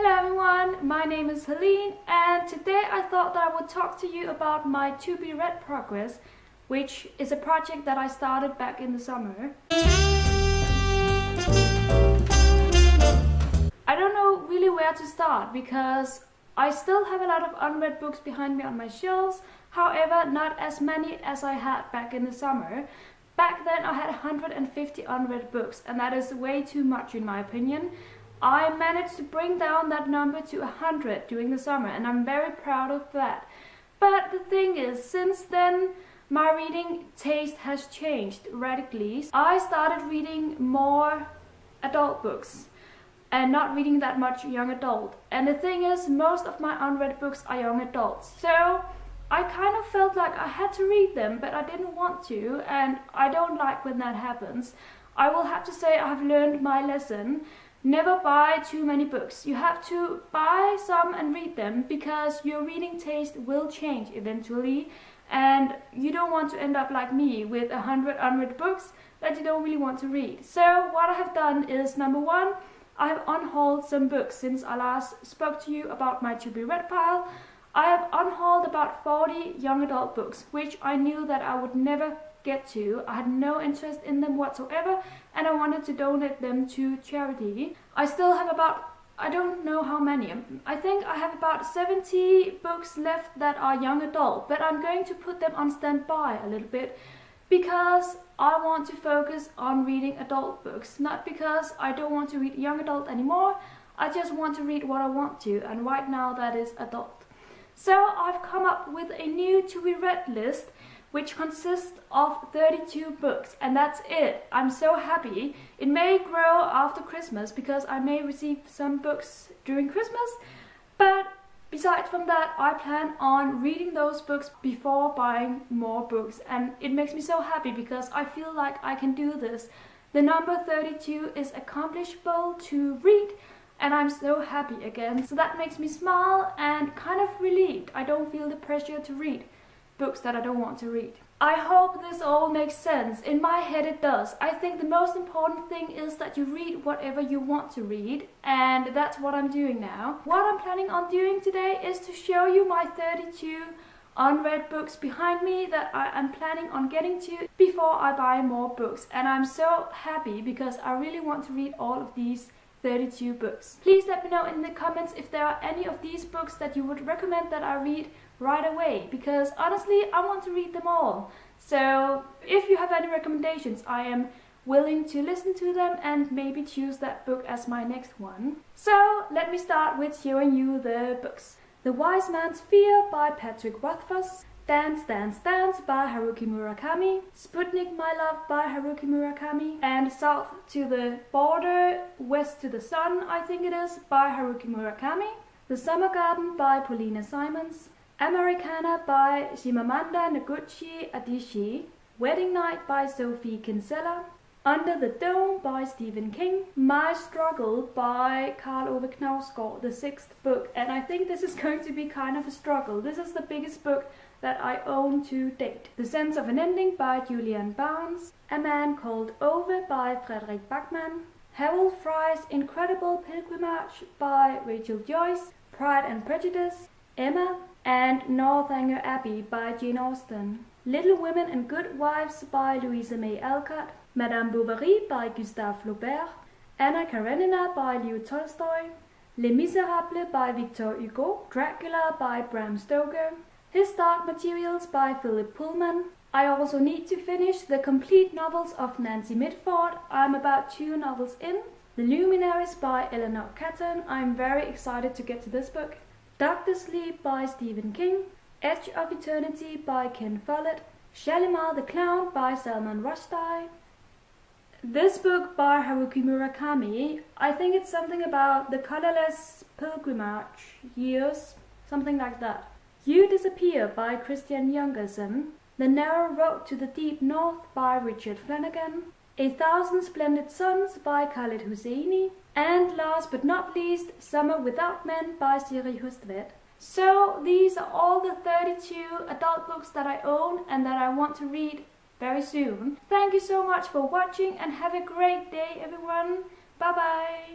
Hello everyone, my name is Helene and today I thought that I would talk to you about my TBR Progress, which is a project that I started back in the summer. I don't know really where to start because I still have a lot of unread books behind me on my shelves, however not as many as I had back in the summer. Back then I had 150 unread books and that is way too much in my opinion. I managed to bring down that number to 100 during the summer and I'm very proud of that. But the thing is, since then my reading taste has changed radically. I started reading more adult books and not reading that much young adult. And the thing is, most of my unread books are young adults. So I kind of felt like I had to read them, but I didn't want to, and I don't like when that happens. I will have to say I've learned my lesson. Never buy too many books. You have to buy some and read them because your reading taste will change eventually and you don't want to end up like me with 100 unread books that you don't really want to read. So what I have done is, number one, I have unhauled some books since I last spoke to you about my to be read pile. I have unhauled about 40 young adult books, which I knew that I would never get to. I had no interest in them whatsoever and I wanted to donate them to charity. I still have about, I don't know how many, I think I have about 70 books left that are young adult, but I'm going to put them on standby a little bit because I want to focus on reading adult books, not because I don't want to read young adult anymore. I just want to read what I want to, and right now that is adult. So I've come up with a new to be read list which consists of 32 books, and that's it. I'm so happy. It may grow after Christmas because I may receive some books during Christmas, but besides from that, I plan on reading those books before buying more books, and it makes me so happy because I feel like I can do this. The number 32 is accomplishable to read, and I'm so happy again. So that makes me smile and kind of relieved. I don't feel the pressure to read books that I don't want to read. I hope this all makes sense. In my head it does. I think the most important thing is that you read whatever you want to read, and that's what I'm doing now. What I'm planning on doing today is to show you my 32 unread books behind me that I am planning on getting to before I buy more books, and I'm so happy because I really want to read all of these 32 books. Please let me know in the comments if there are any of these books that you would recommend that I read right away, because honestly I want to read them all. So if you have any recommendations, I am willing to listen to them and maybe choose that book as my next one. So let me start with showing you the books. The Wise Man's Fear by Patrick Rothfuss, Dance, Dance, Dance by Haruki Murakami, Sputnik, My Love by Haruki Murakami, and South to the Border, West to the Sun, I think it is, by Haruki Murakami, The Summer Garden by Paulina Simons, Americana by Chimamanda Ngozi Adichie, Wedding Night by Sophie Kinsella, Under the Dome by Stephen King, My Struggle by Karl Ove Knausgård, the 6th book, and I think this is going to be kind of a struggle. This is the biggest book that I own to date. The Sense of an Ending by Julian Barnes, A Man Called Ove by Fredrik Backman, Harold Fry's Incredible Pilgrimage by Rachel Joyce, Pride and Prejudice, Emma, and Northanger Abbey by Jane Austen, Little Women and Good Wives by Louisa May Alcott, Madame Bovary by Gustave Flaubert, Anna Karenina by Leo Tolstoy, Les Miserables by Victor Hugo, Dracula by Bram Stoker, His Dark Materials by Philip Pullman. I also need to finish the complete novels of Nancy Mitford. I'm about 2 novels in. The Luminaries by Eleanor Catton. I'm very excited to get to this book. Doctor Sleep by Stephen King, Edge of Eternity by Ken Follett, Shalimar the Clown by Salman Rushdie. This book by Haruki Murakami, I think it's something about the colorless pilgrimage years, something like that. You Disappear by Christian Jungersen, The Narrow Road to the Deep North by Richard Flanagan, A Thousand Splendid Suns by Khaled Hosseini, and last but not least, Summer Without Men by Siri Hustvedt. So these are all the 32 adult books that I own and that I want to read very soon. Thank you so much for watching and have a great day everyone. Bye bye!